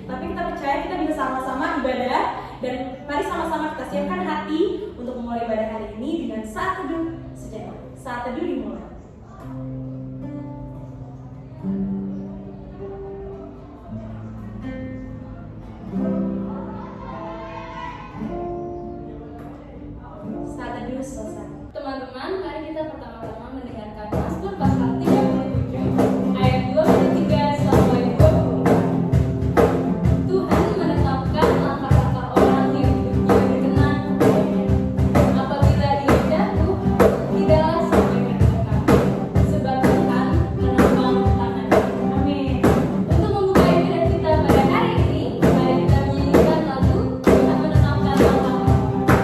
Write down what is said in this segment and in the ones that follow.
Tapi kita percaya kita bisa sama-sama ibadah, dan mari sama-sama kita siapkan hati untuk memulai ibadah hari ini dengan saat teduh sejenak. Saat teduh dimulai. Saat teduh selesai. Teman-teman, mari kita pertama-tama mendengarkan Mazmur pasal 37 ayat 23 sampai 24. Tuhan menetapkan langkah-langkah orang yang hidupnya berkenan kepadanya. Apabila ia jatuh, tidaklah sampai terdekat, sebab Tuhan menopang tangannya. Amin. Untuk membuka ibadah kita pada hari ini, mari kita menyanyikan lagu Tuhan menetapkan langkah-langkah.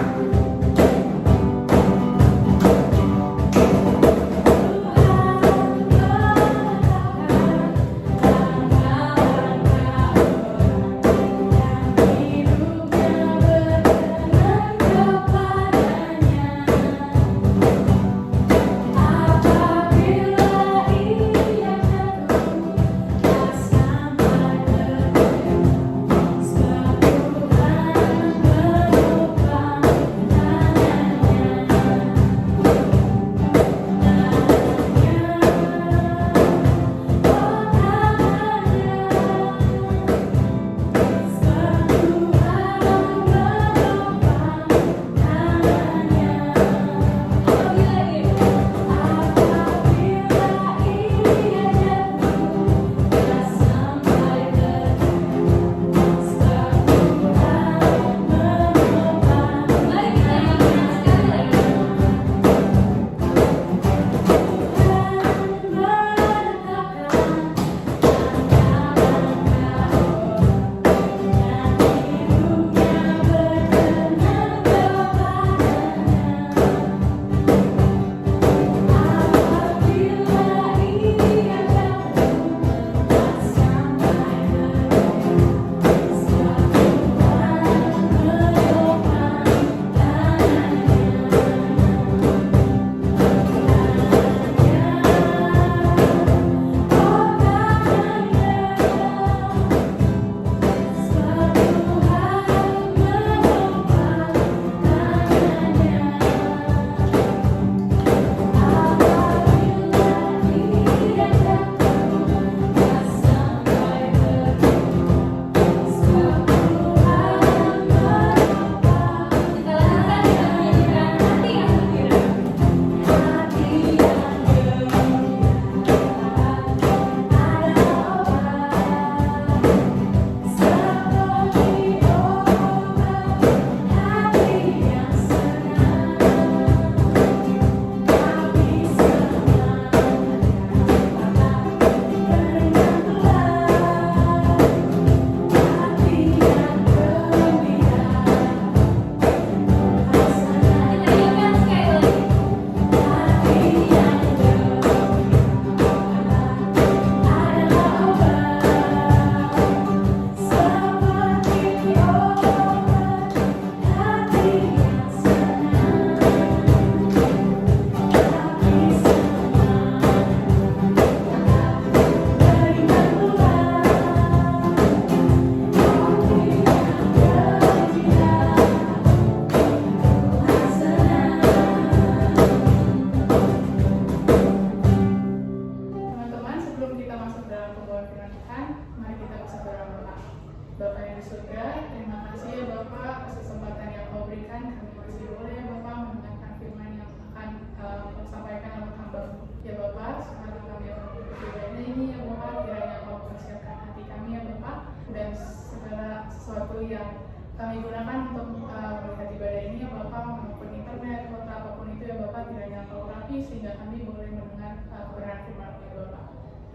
Bapa yang di surga, terima kasih ya Bapak atas kesempatan yang Kau berikan. Kami masih boleh ya Bapak mendengarkan firman yang akan Kau sampaikan oleh hamba-Mu. Ya Bapak, sekarang kami akan beribadah ini ya Bapak, kiranya Kau persiapkan hati kami ya Bapak, dan segala sesuatu yang kami gunakan untuk melihat ibadah ini ya Bapak, maupun internet atau apapun itu ya Bapak, kiranya Kau rapi sehingga kami boleh mendengar kebenaran firman-Mu ya Bapak.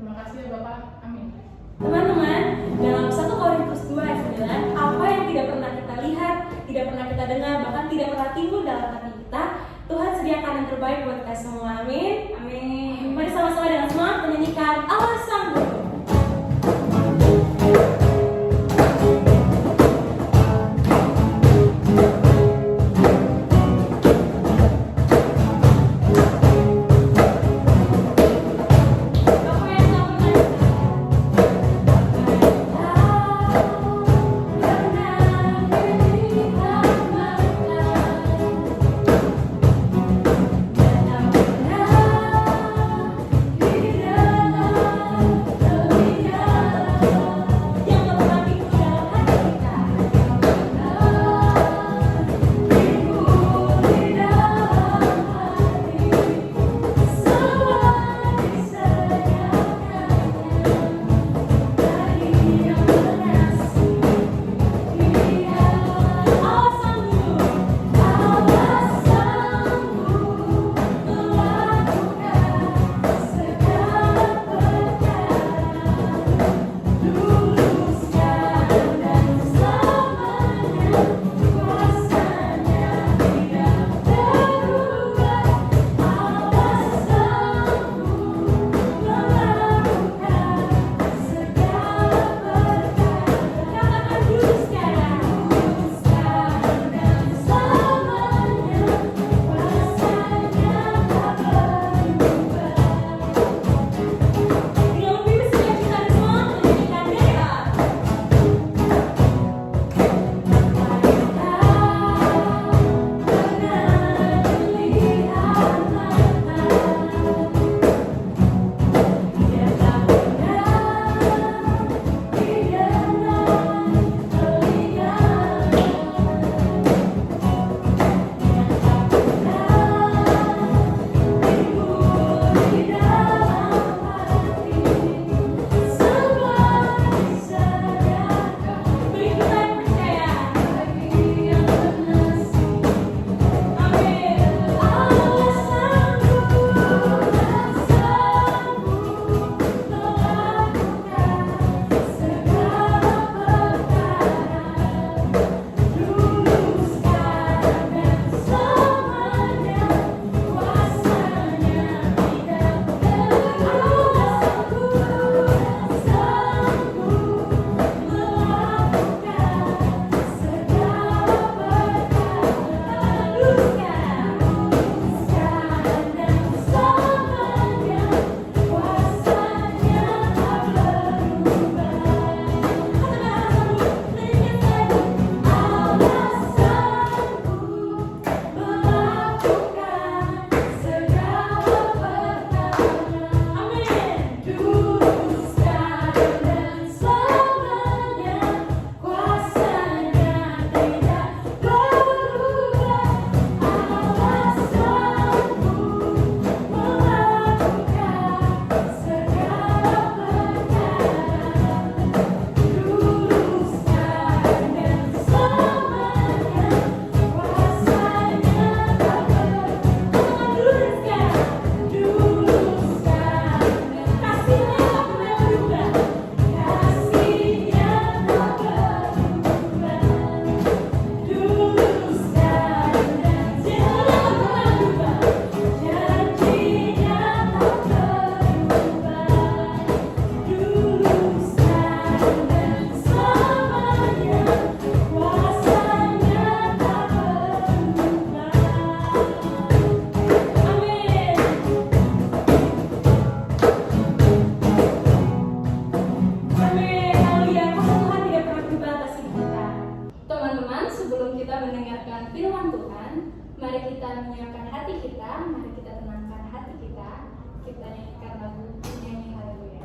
Terima kasih ya Bapak, amin. Teman-teman, dalam 1 Korintus 2 ayat 9, apa yang tidak pernah kita lihat, tidak pernah kita dengar, bahkan tidak pernah timbul dalam hati kita, Tuhan sediakan yang terbaik buat kita semua. Amin. Amin. Mari sama-sama dengan semangat menyanyikan Allah Sanggup. mendengarkan firman Tuhan, mari kita menyiapkan hati kita, mari kita tenangkan hati kita nyanyikan lagu nyanyi haleluya.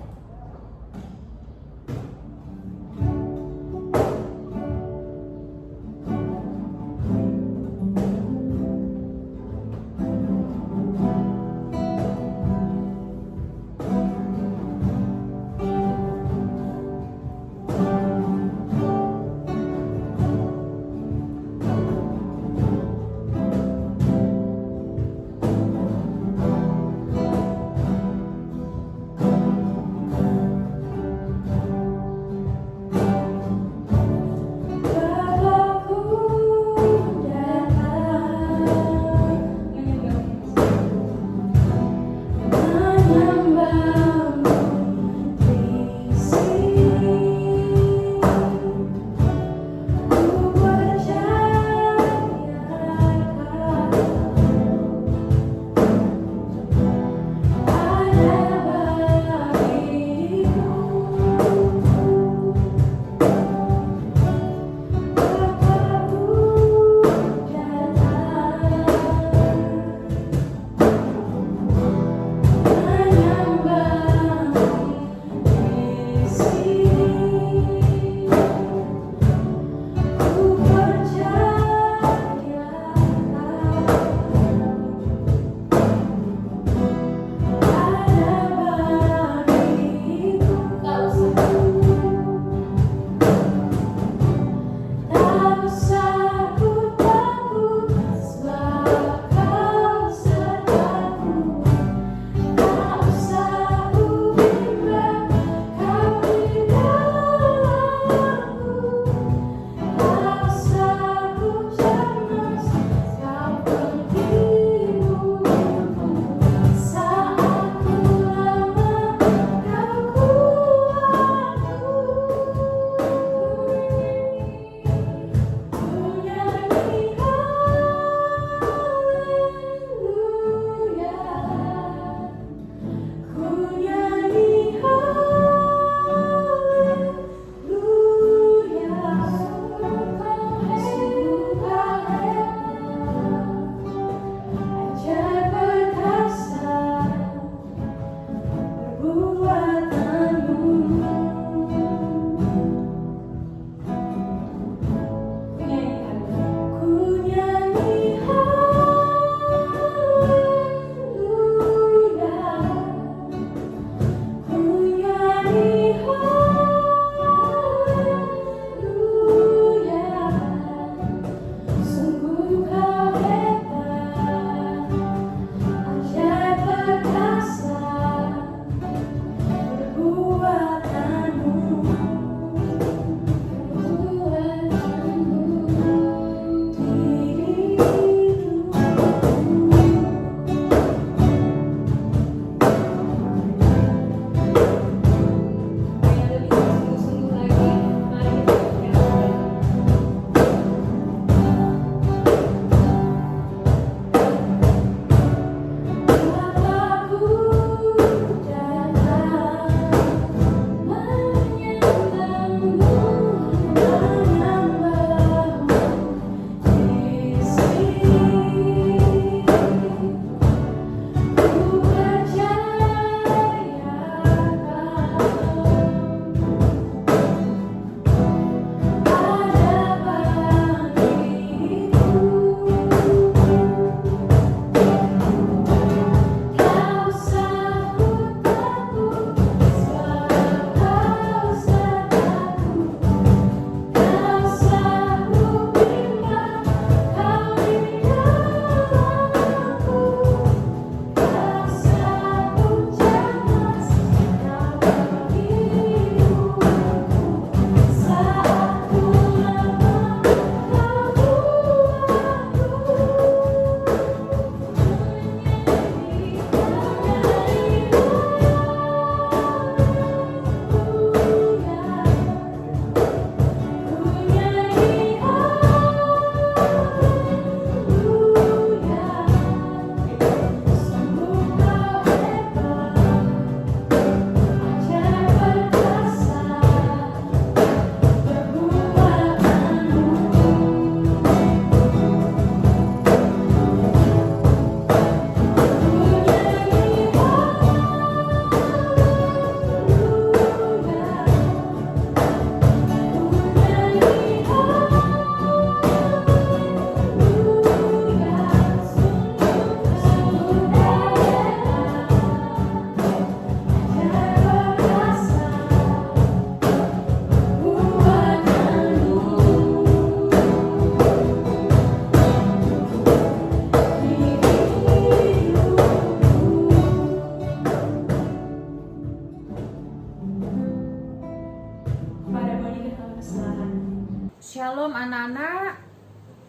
Shalom anak-anak,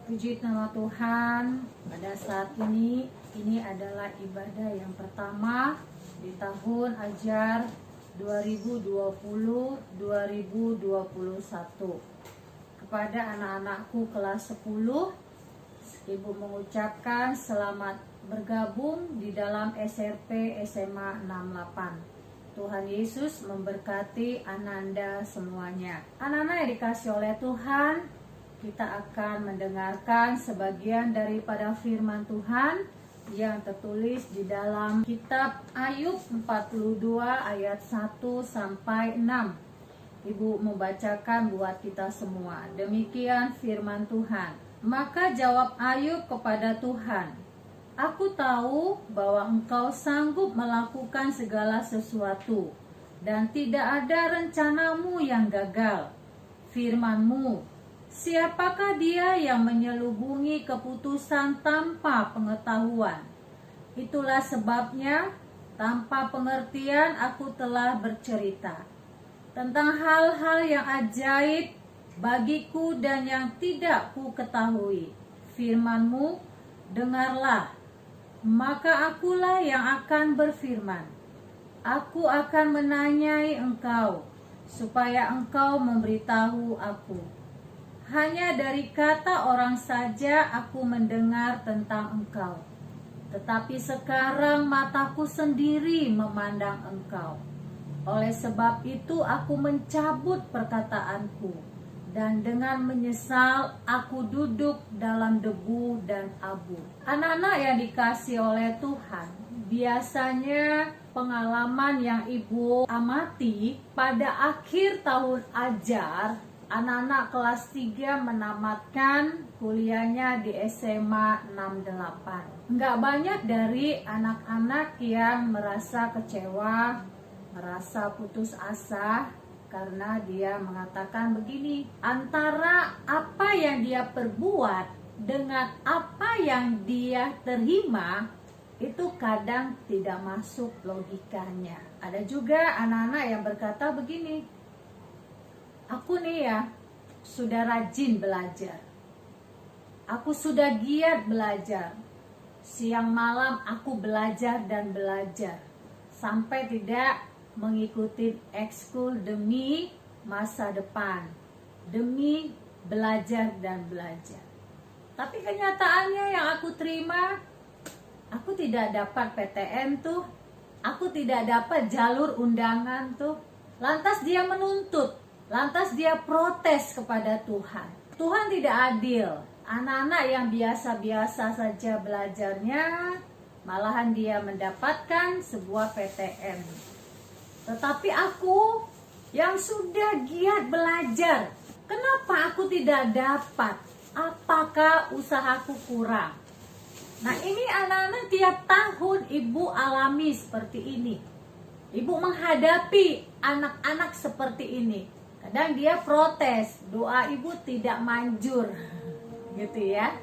puji nama Tuhan. Pada saat ini adalah ibadah yang pertama di tahun ajar 2020-2021. Kepada anak-anakku kelas 10, Ibu mengucapkan selamat bergabung di dalam SRP SMA 68. Tuhan Yesus memberkati Ananda semuanya. Anak-anak yang dikasih oleh Tuhan, kita akan mendengarkan sebagian daripada firman Tuhan yang tertulis di dalam kitab Ayub 42 ayat 1 sampai 6. Ibu membacakan buat kita semua. Demikian firman Tuhan. Maka jawab Ayub kepada Tuhan, "Aku tahu bahwa Engkau sanggup melakukan segala sesuatu, dan tidak ada rencanamu yang gagal. Firman-Mu, siapakah dia yang menyelubungi keputusan tanpa pengetahuan? Itulah sebabnya, tanpa pengertian aku telah bercerita tentang hal-hal yang ajaib bagiku dan yang tidak ku ketahui. Firman-Mu, dengarlah. Maka akulah yang akan berfirman. Aku akan menanyai Engkau, supaya Engkau memberitahu aku. Hanya dari kata orang saja aku mendengar tentang Engkau. Tetapi sekarang mataku sendiri memandang Engkau. Oleh sebab itu aku mencabut perkataanku, dan dengan menyesal aku duduk dalam debu dan abu." Anak-anak yang dikasih oleh Tuhan, biasanya pengalaman yang Ibu amati pada akhir tahun ajar, anak-anak kelas 3 menamatkan kuliahnya di SMA 68. Nggak banyak dari anak-anak yang merasa kecewa, merasa putus asa, karena dia mengatakan begini, antara apa yang dia perbuat dengan apa yang dia terima, itu kadang tidak masuk logikanya. Ada juga anak-anak yang berkata begini, "Aku nih ya, sudah rajin belajar. Aku sudah giat belajar. Siang malam aku belajar dan belajar. Sampai tidak mengikuti ekskul demi masa depan, demi belajar dan belajar. Tapi kenyataannya yang aku terima, aku tidak dapat PTN tuh, aku tidak dapat jalur undangan tuh." Lantas dia menuntut, lantas dia protes kepada Tuhan. Tuhan tidak adil. Anak-anak yang biasa-biasa saja belajarnya, malahan dia mendapatkan sebuah PTN. Tetapi aku yang sudah giat belajar, kenapa aku tidak dapat? Apakah usahaku kurang? Nah, ini anak-anak tiap tahun Ibu alami seperti ini. Ibu menghadapi anak-anak seperti ini. Kadang dia protes, doa Ibu tidak manjur, gitu ya.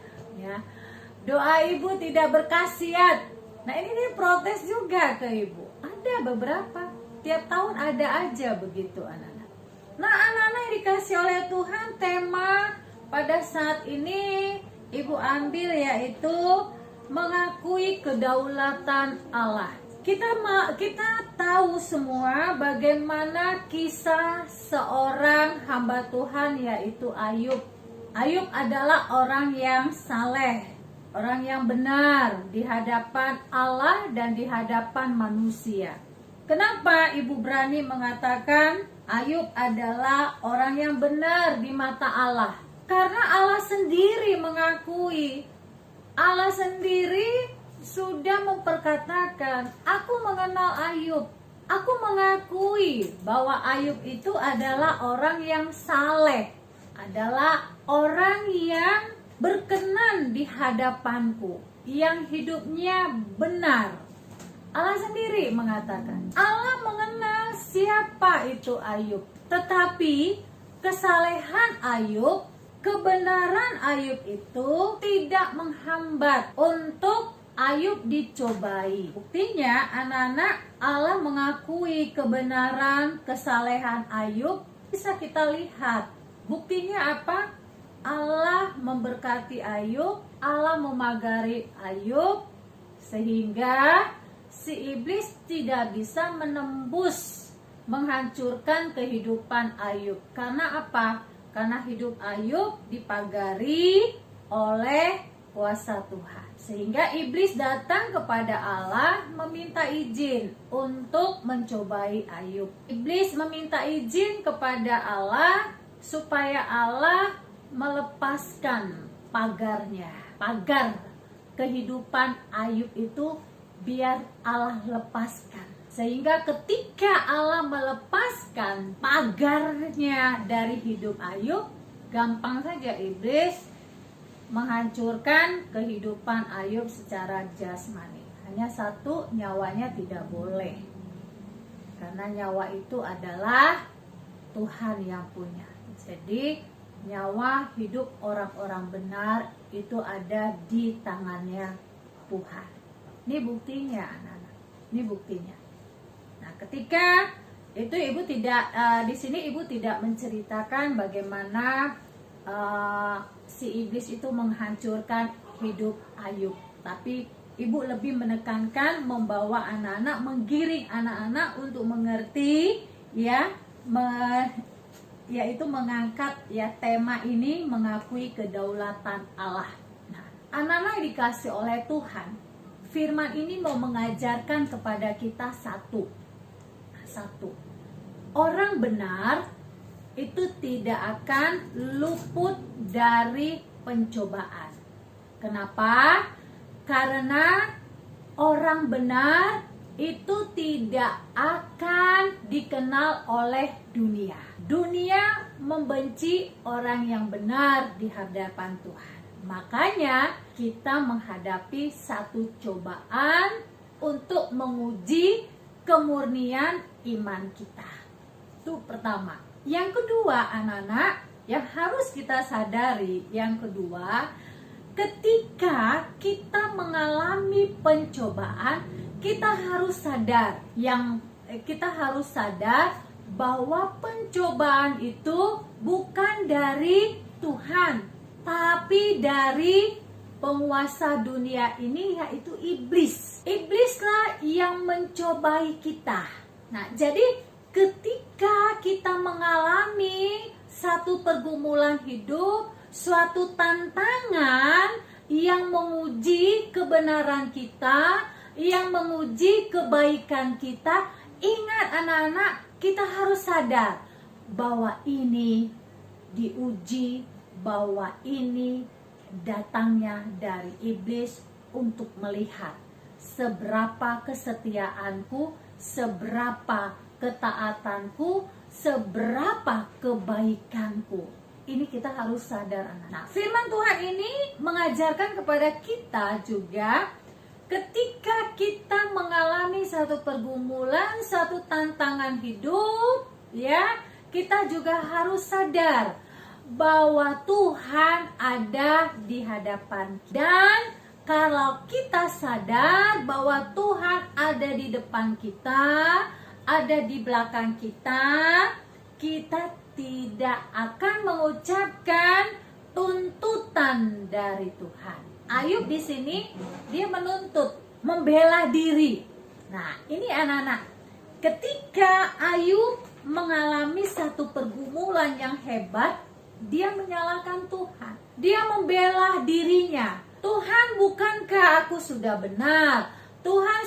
Doa Ibu tidak berkhasiat. Nah, ini dia protes juga ke Ibu. Ada beberapa. Tiap tahun ada aja begitu anak-anak. Nah, anak-anak yang dikasih oleh Tuhan, tema pada saat ini Ibu ambil yaitu mengakui kedaulatan Allah. Kita tahu semua bagaimana kisah seorang hamba Tuhan yaitu Ayub. Ayub adalah orang yang saleh, orang yang benar di hadapan Allah dan di hadapan manusia. Kenapa Ibu berani mengatakan Ayub adalah orang yang benar di mata Allah? Karena Allah sendiri mengakui, Allah sendiri sudah memperkatakan, "Aku mengenal Ayub. Aku mengakui bahwa Ayub itu adalah orang yang saleh, adalah orang yang berkenan di hadapanku, yang hidupnya benar." Allah sendiri mengatakan, Allah mengenal siapa itu Ayub. Tetapi kesalehan Ayub, kebenaran Ayub itu tidak menghambat untuk Ayub dicobai. Buktinya anak-anak, Allah mengakui kebenaran kesalehan Ayub. Bisa kita lihat. Buktinya apa? Allah memberkati Ayub, Allah memagari Ayub, sehingga si iblis tidak bisa menembus, menghancurkan kehidupan Ayub. Karena apa? Karena hidup Ayub dipagari oleh kuasa Tuhan. Sehingga iblis datang kepada Allah meminta izin untuk mencobai Ayub. Iblis meminta izin kepada Allah supaya Allah melepaskan pagar kehidupan Ayub itu, biar Allah lepaskan. Sehingga ketika Allah melepaskan pagarnya dari hidup Ayub, gampang saja iblis menghancurkan kehidupan Ayub secara jasmani. Hanya satu, nyawanya tidak boleh, karena nyawa itu adalah Tuhan yang punya. Jadi nyawa hidup orang-orang benar itu ada di tangannya Tuhan. Ini buktinya, anak-anak. Ini buktinya. Nah, ketika itu ibu tidak di sini ibu tidak menceritakan bagaimana si iblis itu menghancurkan hidup Ayub, tapi ibu lebih menekankan membawa anak-anak, menggiring anak-anak untuk mengerti, ya, yaitu mengangkat ya tema ini, mengakui kedaulatan Allah. Nah, anak-anak dikasih oleh Tuhan, firman ini mau mengajarkan kepada kita satu, orang benar itu tidak akan luput dari pencobaan. Kenapa? Karena orang benar itu tidak akan dikenal oleh dunia. Dunia membenci orang yang benar di hadapan Tuhan. Makanya kita menghadapi satu cobaan untuk menguji kemurnian iman kita. Itu pertama. Yang kedua, anak-anak, yang harus kita sadari, yang kedua, ketika kita mengalami pencobaan, kita harus sadar bahwa pencobaan itu bukan dari Tuhan, tapi dari penguasa dunia ini, yaitu iblis. Iblislah yang mencobai kita. Nah, jadi ketika kita mengalami satu pergumulan hidup, suatu tantangan yang menguji kebenaran kita, yang menguji kebaikan kita, ingat anak-anak, kita harus sadar bahwa ini diuji, bahwa ini datangnya dari iblis untuk melihat seberapa kesetiaanku, seberapa ketaatanku, seberapa kebaikanku. Ini kita harus sadar, anak. Nah, firman Tuhan ini mengajarkan kepada kita juga, ketika kita mengalami satu pergumulan, satu tantangan hidup, ya, kita juga harus sadar bahwa Tuhan ada di hadapan kita. Dan kalau kita sadar bahwa Tuhan ada di depan kita, ada di belakang kita, kita tidak akan mengucapkan tuntutan dari Tuhan. Ayub di sini dia menuntut, membela diri. Nah, ini anak-anak, ketika Ayub mengalami satu pergumulan yang hebat, dia menyalahkan Tuhan. Dia membela dirinya. Tuhan, bukankah aku sudah benar? Tuhan,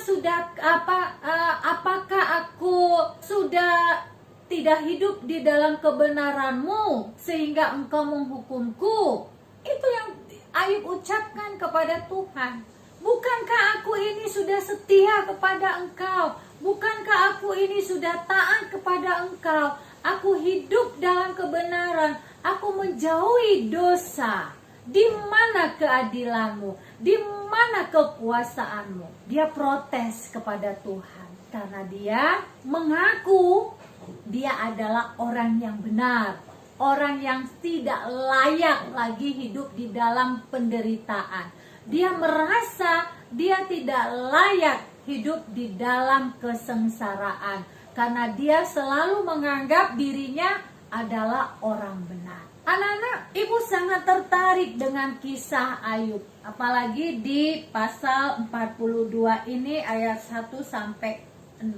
apakah aku sudah tidak hidup di dalam kebenaran-Mu sehingga Engkau menghukumku? Itu yang Ayub ucapkan kepada Tuhan. Bukankah aku ini sudah setia kepada Engkau? Bukankah aku ini sudah taat kepada Engkau? Aku hidup dalam kebenaran. Aku menjauhi dosa. Di mana keadilan-Mu? Di mana kekuasaan-Mu? Dia protes kepada Tuhan karena dia mengaku dia adalah orang yang benar, orang yang tidak layak lagi hidup di dalam penderitaan. Dia merasa dia tidak layak hidup di dalam kesengsaraan karena dia selalu menganggap dirinya adalah orang benar. Anak-anak, ibu sangat tertarik dengan kisah Ayub. Apalagi di pasal 42 ini ayat 1 sampai 6.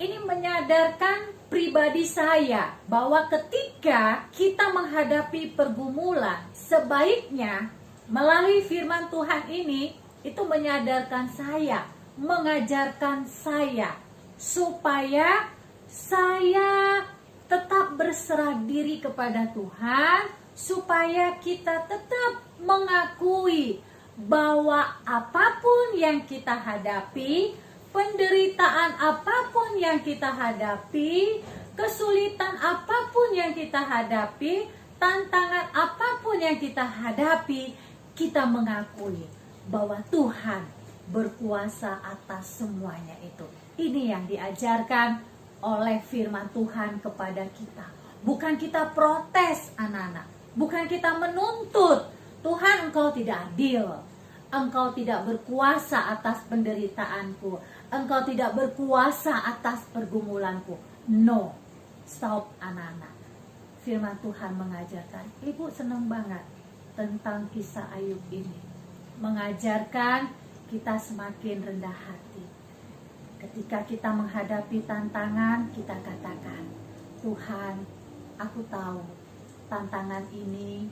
Ini menyadarkan pribadi saya bahwa ketika kita menghadapi pergumulan, sebaiknya melalui firman Tuhan ini itu menyadarkan saya, mengajarkan saya supaya saya tetap berserah diri kepada Tuhan, supaya kita tetap mengakui bahwa apapun yang kita hadapi, penderitaan apapun yang kita hadapi, kesulitan apapun yang kita hadapi, tantangan apapun yang kita hadapi, kita mengakui bahwa Tuhan berkuasa atas semuanya itu. Ini yang diajarkan oleh firman Tuhan kepada kita. Bukan kita protes, anak-anak. Bukan kita menuntut, Tuhan engkau tidak adil, engkau tidak berkuasa atas penderitaanku, engkau tidak berkuasa atas pergumulanku. No, stop, anak-anak. Firman Tuhan mengajarkan. Ibu senang banget tentang kisah Ayub ini. Mengajarkan kita semakin rendah hati. Ketika kita menghadapi tantangan, kita katakan, Tuhan, aku tahu tantangan ini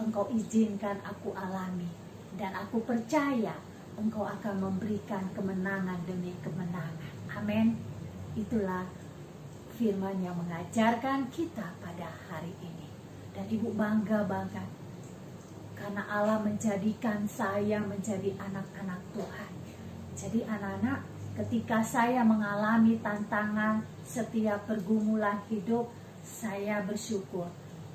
Engkau izinkan aku alami. Dan aku percaya Engkau akan memberikan kemenangan demi kemenangan. Amin. Itulah firman yang mengajarkan kita pada hari ini. Dan ibu bangga banget karena Allah menjadikan saya menjadi anak-anak Tuhan. Jadi anak-anak, ketika saya mengalami tantangan setiap pergumulan hidup, saya bersyukur.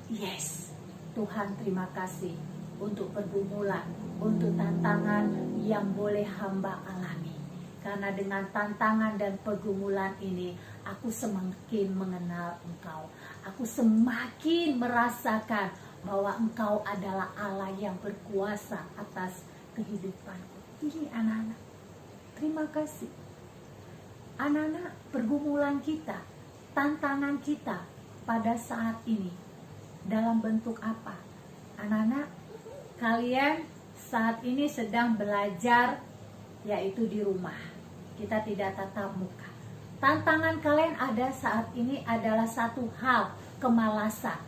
Yes, Tuhan terima kasih untuk pergumulan, untuk tantangan yang boleh hamba alami. Karena dengan tantangan dan pergumulan ini, aku semakin mengenal Engkau. Aku semakin merasakan bahwa Engkau adalah Allah yang berkuasa atas kehidupanku. Ini anak-anak, terima kasih. Anak-anak, pergumulan kita, tantangan kita pada saat ini dalam bentuk apa? Anak-anak, kalian saat ini sedang belajar, yaitu di rumah. Kita tidak tatap muka. Tantangan kalian ada saat ini adalah satu hal, kemalasan.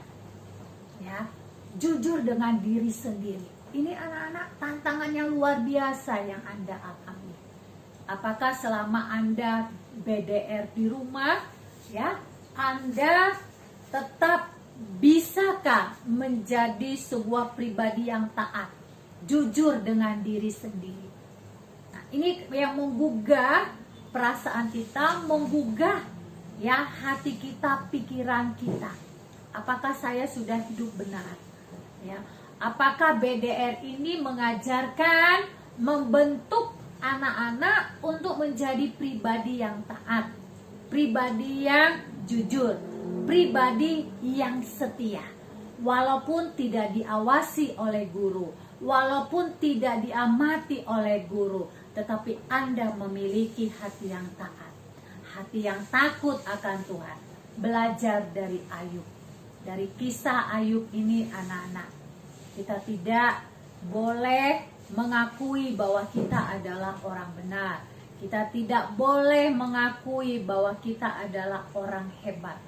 Ya, jujur dengan diri sendiri. Ini anak-anak tantangan yang luar biasa yang Anda alami. Apakah selama Anda BDR di rumah, ya, Anda tetap bisakah menjadi sebuah pribadi yang taat, jujur dengan diri sendiri? Nah, ini yang menggugah perasaan kita, menggugah ya hati kita, pikiran kita. Apakah saya sudah hidup benar? Ya, apakah BDR ini mengajarkan, membentuk anak-anak untuk menjadi pribadi yang taat, pribadi yang jujur, pribadi yang setia, walaupun tidak diawasi oleh guru, walaupun tidak diamati oleh guru, tetapi Anda memiliki hati yang taat, hati yang takut akan Tuhan. Belajar dari Ayub, dari kisah Ayub ini anak-anak, kita tidak boleh mengakui bahwa kita adalah orang benar. Kita tidak boleh mengakui bahwa kita adalah orang hebat.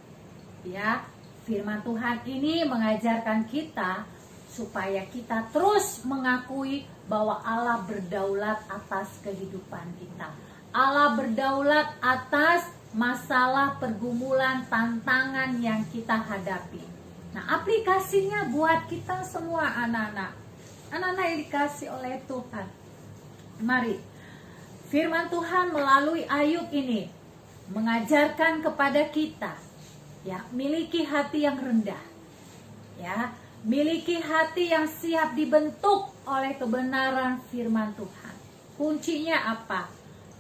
Ya, firman Tuhan ini mengajarkan kita supaya kita terus mengakui bahwa Allah berdaulat atas kehidupan kita. Allah berdaulat atas masalah, pergumulan, tantangan yang kita hadapi. Nah, aplikasinya buat kita semua anak-anak. Anak-anak yang dikasih oleh Tuhan. Mari, firman Tuhan melalui Ayub ini mengajarkan kepada kita, ya, miliki hati yang rendah, ya, miliki hati yang siap dibentuk oleh kebenaran firman Tuhan. Kuncinya apa?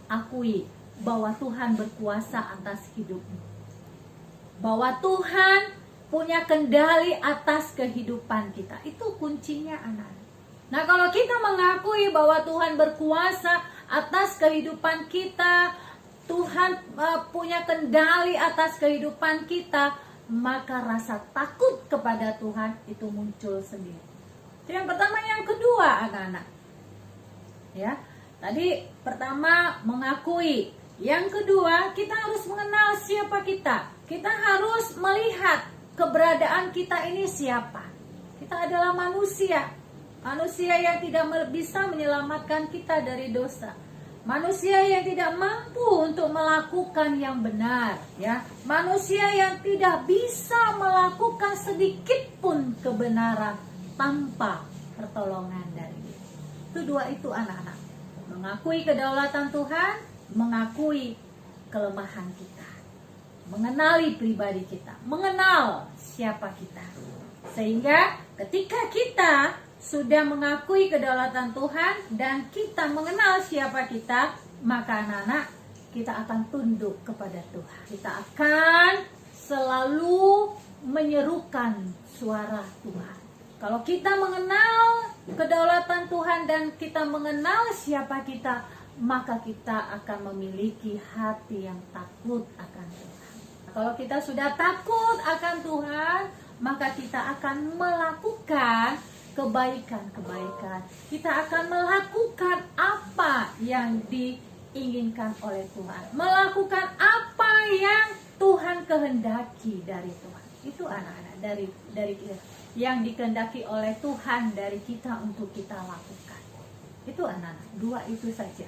Akui bahwa Tuhan berkuasa atas hidupmu, bahwa Tuhan punya kendali atas kehidupan kita. Itu kuncinya anak-anak. Nah, kalau kita mengakui bahwa Tuhan berkuasa atas kehidupan kita, Tuhan punya kendali atas kehidupan kita, maka rasa takut kepada Tuhan itu muncul sendiri. Itu yang pertama. Yang kedua, anak-anak, ya, tadi pertama mengakui. Yang kedua, kita harus mengenal siapa kita. Kita harus melihat keberadaan kita ini siapa. Kita adalah manusia. Manusia yang tidak bisa menyelamatkan kita dari dosa. Manusia yang tidak mampu untuk melakukan yang benar, ya. Manusia yang tidak bisa melakukan sedikit pun kebenaran tanpa pertolongan dari Dia. Itu dua itu, anak-anak. Mengakui kedaulatan Tuhan, mengakui kelemahan kita, mengenali pribadi kita, mengenal siapa kita. Sehingga ketika kita sudah mengakui kedaulatan Tuhan dan kita mengenal siapa kita, maka anak-anak, kita akan tunduk kepada Tuhan. Kita akan selalu menyerukan suara Tuhan. Kalau kita mengenal kedaulatan Tuhan dan kita mengenal siapa kita, maka kita akan memiliki hati yang takut akan Tuhan. Kalau kita sudah takut akan Tuhan, maka kita akan melakukan kebaikan-kebaikan. Kita akan melakukan apa yang diinginkan oleh Tuhan. Melakukan apa yang Tuhan kehendaki dari Tuhan. Itu anak-anak dari kita. Yang dikehendaki oleh Tuhan dari kita untuk kita lakukan. Itu anak-anak. Dua itu saja.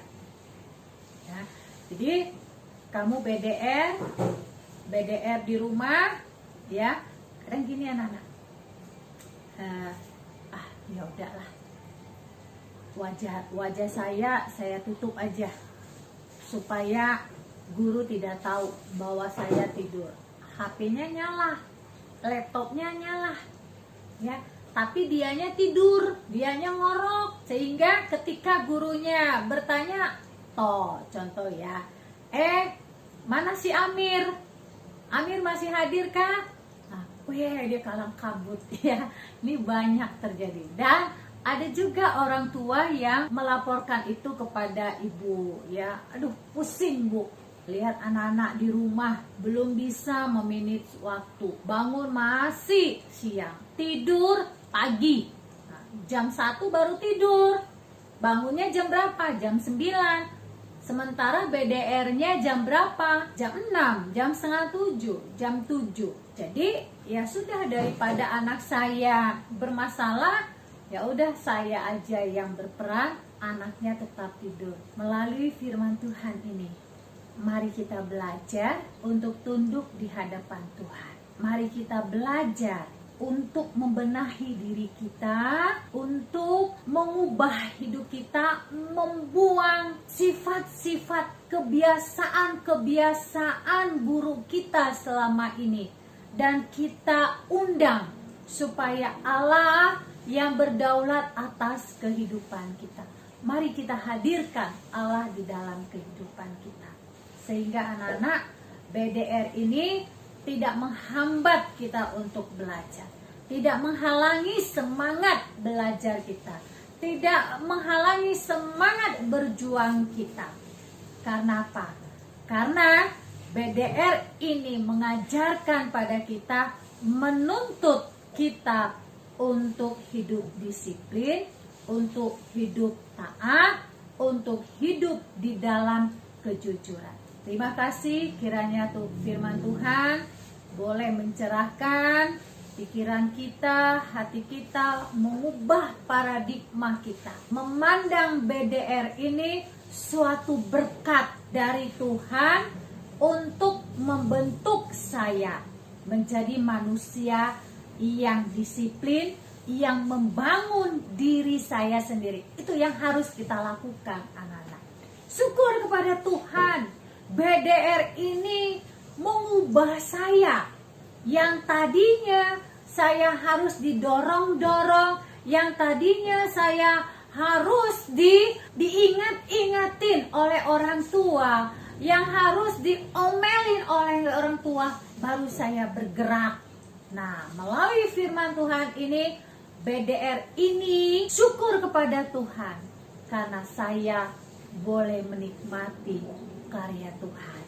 Ya. Jadi kamu BDR di rumah, ya. Kadang gini anak-anak. Ya udahlah, wajah saya tutup aja supaya guru tidak tahu bahwa saya tidur. HP-nya nyala, laptopnya nyala, ya. Tapi dianya tidur, dianya ngorok, sehingga ketika gurunya bertanya, contoh ya, mana si Amir? Amir masih hadir kah? Dia kalang kabut, ya. Ini banyak terjadi. Dan ada juga orang tua yang melaporkan itu kepada ibu, ya. Aduh, pusing bu, lihat anak-anak di rumah belum bisa memanage waktu, bangun masih siang, tidur pagi, jam 1 baru tidur, bangunnya jam berapa? Jam 9. Sementara BDR-nya jam berapa? Jam 6, jam setengah 7, jam 7. Jadi ya sudah, daripada anak saya bermasalah, ya udah saya aja yang berperan, anaknya tetap tidur. Melalui firman Tuhan ini, mari kita belajar untuk tunduk di hadapan Tuhan. Mari kita belajar untuk membenahi diri kita, untuk mengubah hidup kita, membuang sifat-sifat kebiasaan buruk kita selama ini. Dan kita undang supaya Allah yang berdaulat atas kehidupan kita. Mari kita hadirkan Allah di dalam kehidupan kita. Sehingga anak-anak, BDR ini tidak menghambat kita untuk belajar. Tidak menghalangi semangat belajar kita. Tidak menghalangi semangat berjuang kita. Karena apa? Karena BDR ini mengajarkan pada kita, menuntut kita untuk hidup disiplin, untuk hidup taat, untuk hidup di dalam kejujuran. Terima kasih, kiranya firman Tuhan boleh mencerahkan pikiran kita, hati kita, mengubah paradigma kita. Memandang BDR ini suatu berkat dari Tuhan untuk membentuk saya menjadi manusia yang disiplin, yang membangun diri saya sendiri. Itu yang harus kita lakukan, anak-anak. Syukur kepada Tuhan, BDR ini mengubah saya. Yang tadinya saya harus didorong-dorong, yang tadinya saya harus diingat-ingatin oleh orang tua, yang harus diomelin oleh orang tua, baru saya bergerak. Nah, melalui firman Tuhan ini, BDR ini syukur kepada Tuhan, karena saya boleh menikmati karya Tuhan.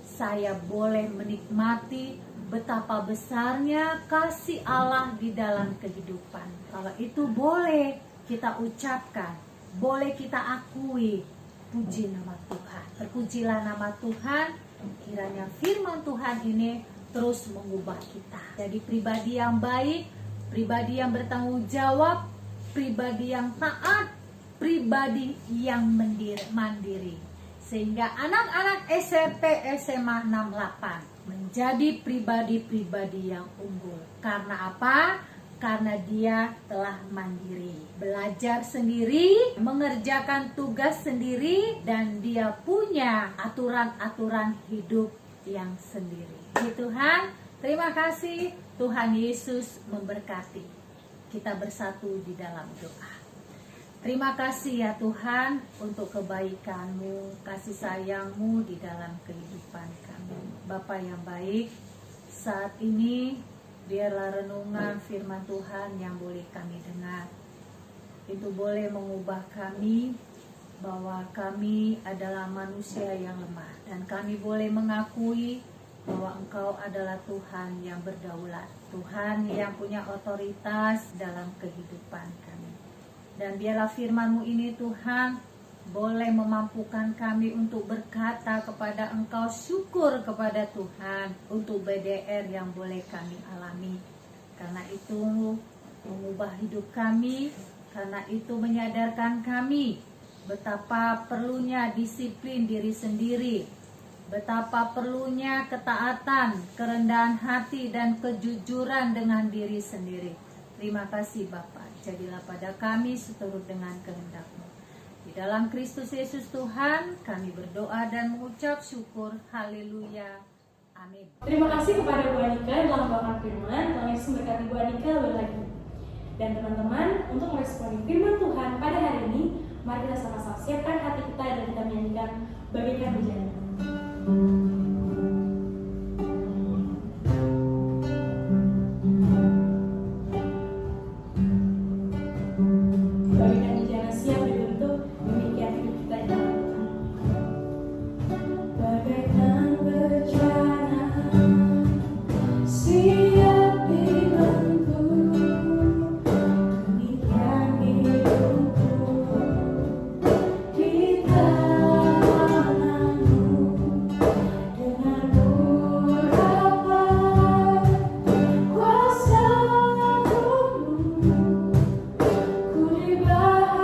Saya boleh menikmati betapa besarnya kasih Allah di dalam kehidupan. Kalau itu boleh kita ucapkan, boleh kita akui, puji nama Tuhan. Terpujilah nama Tuhan, kiranya firman Tuhan ini terus mengubah kita. Jadi pribadi yang baik, pribadi yang bertanggung jawab, pribadi yang taat, pribadi yang mandiri. Sehingga anak-anak SMP SMA 68 menjadi pribadi-pribadi yang unggul. Karena apa? Karena dia telah mandiri, belajar sendiri, mengerjakan tugas sendiri, dan dia punya aturan-aturan hidup yang sendiri. Puji Tuhan, terima kasih. Tuhan Yesus memberkati. Kita bersatu di dalam doa. Terima kasih ya Tuhan untuk kebaikan-Mu, kasih sayang-Mu di dalam kehidupan kami. Bapa yang baik, saat ini biarlah renungan firman Tuhan yang boleh kami dengar itu boleh mengubah kami, bahwa kami adalah manusia yang lemah, dan kami boleh mengakui bahwa Engkau adalah Tuhan yang berdaulat, Tuhan yang punya otoritas dalam kehidupan kami. Dan biarlah firman-Mu ini Tuhan boleh memampukan kami untuk berkata kepada Engkau syukur kepada Tuhan untuk BDR yang boleh kami alami. Karena itu mengubah hidup kami, karena itu menyadarkan kami betapa perlunya disiplin diri sendiri, betapa perlunya ketaatan, kerendahan hati, dan kejujuran dengan diri sendiri. Terima kasih Bapa, jadilah pada kami seturut dengan kehendak-Mu. Di dalam Kristus Yesus Tuhan, kami berdoa dan mengucap syukur. Haleluya. Amin. Terima kasih kepada Bu Anika yang telah membawakan firman. Tuhan Yesus memberkati Bu Anika lebih lagi. Dan teman-teman, untuk meresponi firman Tuhan pada hari ini, mari kita sama-sama siapkan hati kita dan kita menyanyikan Bagaikan Bejana. Bagaikan bejana siap dibentuk demikian hidup kita di dalam Tuhan. Bagaikan bejana siap dibentuk demikian hidupku di tangan-Mu. Dengan berapa kuasa-Mu ku dibahagi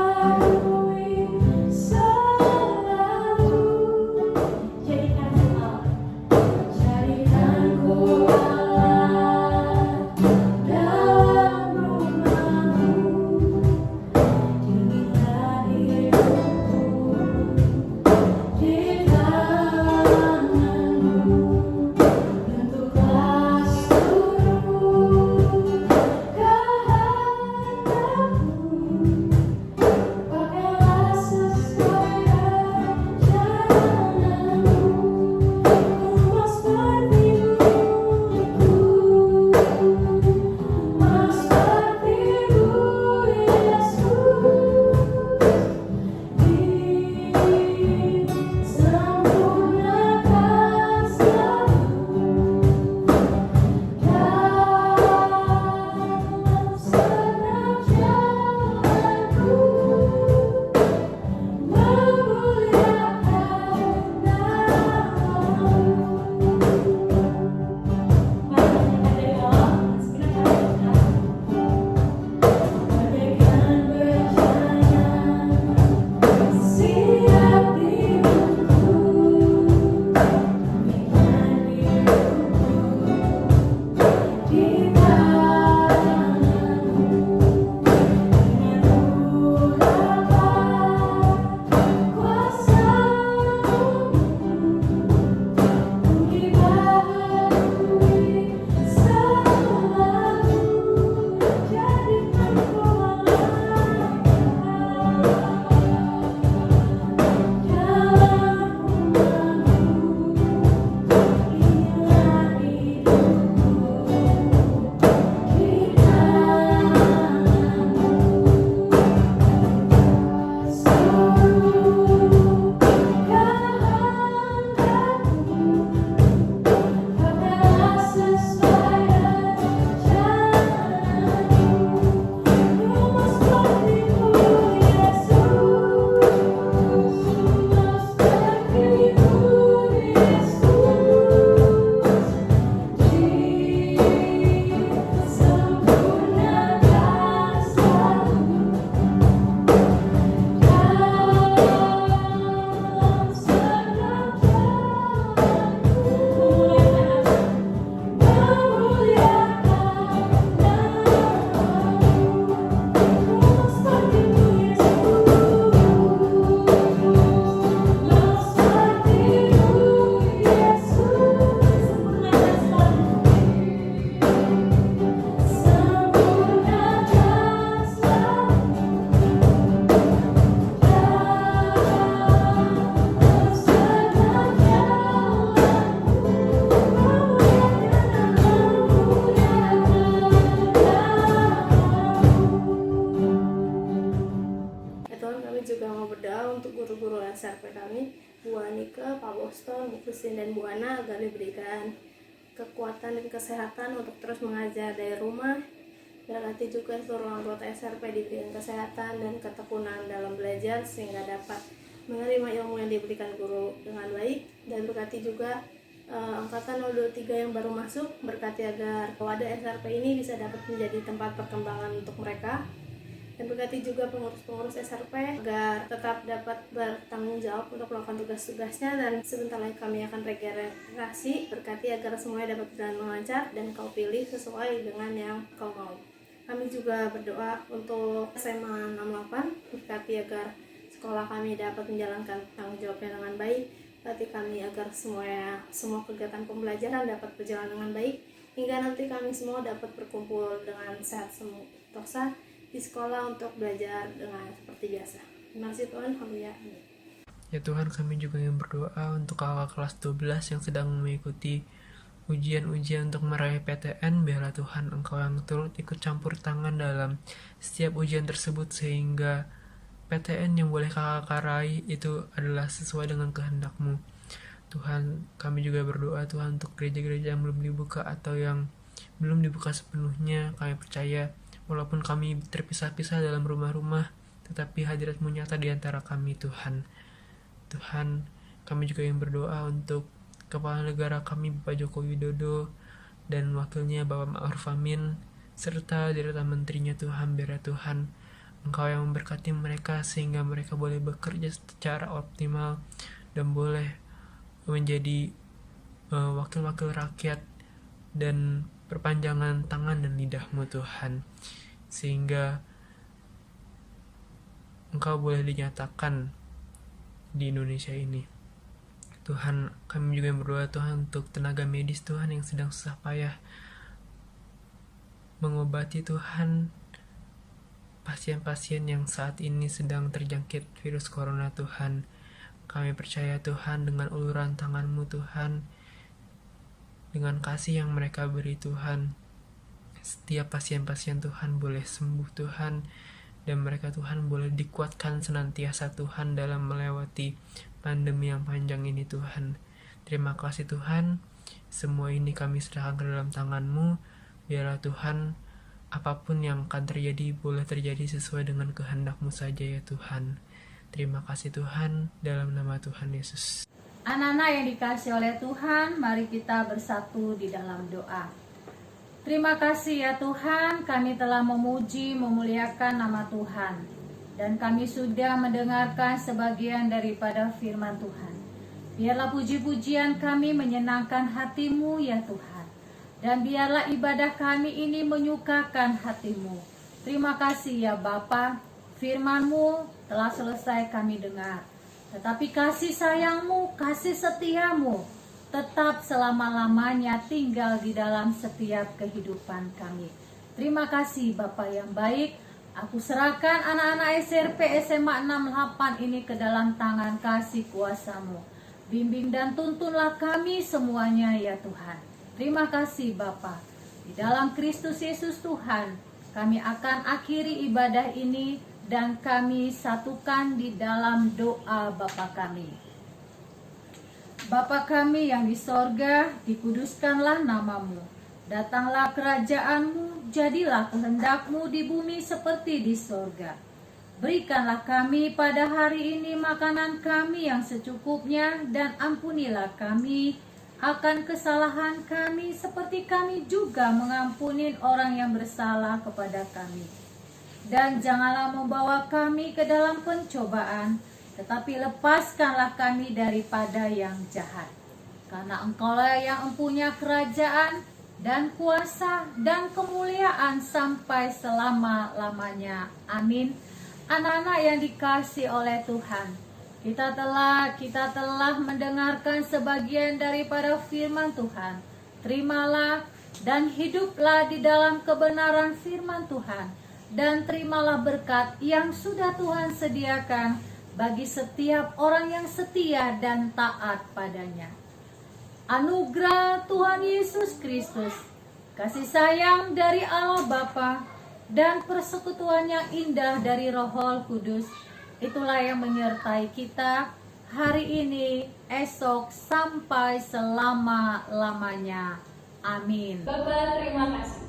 guru-guru SRP kami, Bu Anika, Pak Boston, Bu Christine, dan Bu Ana, agar diberikan kekuatan dan kesehatan untuk terus mengajar dari rumah. Berarti juga seluruh anggota SRP diberikan kesehatan dan ketekunan dalam belajar sehingga dapat menerima ilmu yang diberikan guru dengan baik. Dan berkati juga angkatan 023 yang baru masuk, berkati agar wadah SRP ini bisa dapat menjadi tempat perkembangan untuk mereka. Dan berkati juga pengurus-pengurus SRP agar tetap dapat bertanggung jawab untuk melakukan tugas-tugasnya, dan sebentar lagi kami akan regenerasi. Berkati agar semuanya dapat berjalan lancar dan kau pilih sesuai dengan yang kau mau. Kami juga berdoa untuk SMA 68, berkati agar sekolah kami dapat menjalankan tanggung jawabnya dengan baik. Berkati kami agar semua kegiatan pembelajaran dapat berjalan dengan baik, hingga nanti kami semua dapat berkumpul dengan sehat sentosa di sekolah untuk belajar dengan seperti biasa. Terima kasih Tuhan, haleluya. Ya Tuhan, kami juga yang berdoa untuk kakak kelas 12 yang sedang mengikuti ujian-ujian untuk meraih PTN. Biarlah Tuhan Engkau yang turut ikut campur tangan dalam setiap ujian tersebut, sehingga PTN yang boleh kakak raih itu adalah sesuai dengan kehendak-Mu. Tuhan, kami juga berdoa Tuhan untuk gereja-gereja yang belum dibuka atau yang belum dibuka sepenuhnya. Kami percaya walaupun kami terpisah-pisah dalam rumah-rumah, tetapi hadirat-Mu nyata di antara kami Tuhan. Tuhan, kami juga yang berdoa untuk Kepala Negara kami Bapak Joko Widodo dan wakilnya Bapak Ma'ruf Amin, serta deretan menterinya Tuhan. Biar Tuhan Engkau yang memberkati mereka sehingga mereka boleh bekerja secara optimal dan boleh menjadi wakil-wakil rakyat dan perpanjangan tangan dan lidah-Mu Tuhan, sehingga Engkau boleh dinyatakan di Indonesia ini. Tuhan, kami juga berdoa Tuhan untuk tenaga medis Tuhan yang sedang susah payah mengobati Tuhan pasien-pasien yang saat ini sedang terjangkit virus corona Tuhan. Kami percaya Tuhan dengan uluran tangan-Mu Tuhan, dengan kasih yang mereka beri Tuhan, setiap pasien-pasien Tuhan boleh sembuh Tuhan, dan mereka Tuhan boleh dikuatkan senantiasa Tuhan dalam melewati pandemi yang panjang ini Tuhan. Terima kasih Tuhan, semua ini kami serahkan ke dalam tangan-Mu. Biarlah Tuhan, apapun yang akan terjadi boleh terjadi sesuai dengan kehendak-Mu saja ya Tuhan. Terima kasih Tuhan, dalam nama Tuhan Yesus. Anak-anak yang dikasihi oleh Tuhan, mari kita bersatu di dalam doa. Terima kasih ya Tuhan, kami telah memuji, memuliakan nama Tuhan. Dan kami sudah mendengarkan sebagian daripada firman Tuhan. Biarlah puji-pujian kami menyenangkan hati-Mu ya Tuhan. Dan biarlah ibadah kami ini menyukakan hati-Mu. Terima kasih ya Bapa, firman-Mu telah selesai kami dengar. Tetapi kasih sayang-Mu, kasih setia-Mu tetap selama-lamanya tinggal di dalam setiap kehidupan kami. Terima kasih Bapa yang baik. Aku serahkan anak-anak SRP SMA 68 ini ke dalam tangan kasih kuasa-Mu. Bimbing dan tuntunlah kami semuanya ya Tuhan. Terima kasih Bapa. Di dalam Kristus Yesus Tuhan, kami akan akhiri ibadah ini dan kami satukan di dalam doa Bapa kami. Bapa kami yang di sorga, dikuduskanlah nama-Mu. Datanglah kerajaan-Mu, jadilah kehendak-Mu di bumi seperti di sorga. Berikanlah kami pada hari ini makanan kami yang secukupnya, dan ampunilah kami akan kesalahan kami seperti kami juga mengampuni orang yang bersalah kepada kami. Dan janganlah membawa kami ke dalam pencobaan, tetapi lepaskanlah kami daripada yang jahat. Karena Engkaulah yang mempunyai kerajaan dan kuasa dan kemuliaan sampai selama-lamanya. Amin. Anak-anak yang dikasihi oleh Tuhan, kita telah mendengarkan sebagian daripada firman Tuhan. Terimalah dan hiduplah di dalam kebenaran firman Tuhan, dan terimalah berkat yang sudah Tuhan sediakan bagi setiap orang yang setia dan taat padanya. Anugerah Tuhan Yesus Kristus, kasih sayang dari Allah Bapa, dan persekutuan yang indah dari Roh Kudus itulah yang menyertai kita hari ini, esok, sampai selama-lamanya. Amin. Bapak, terima kasih.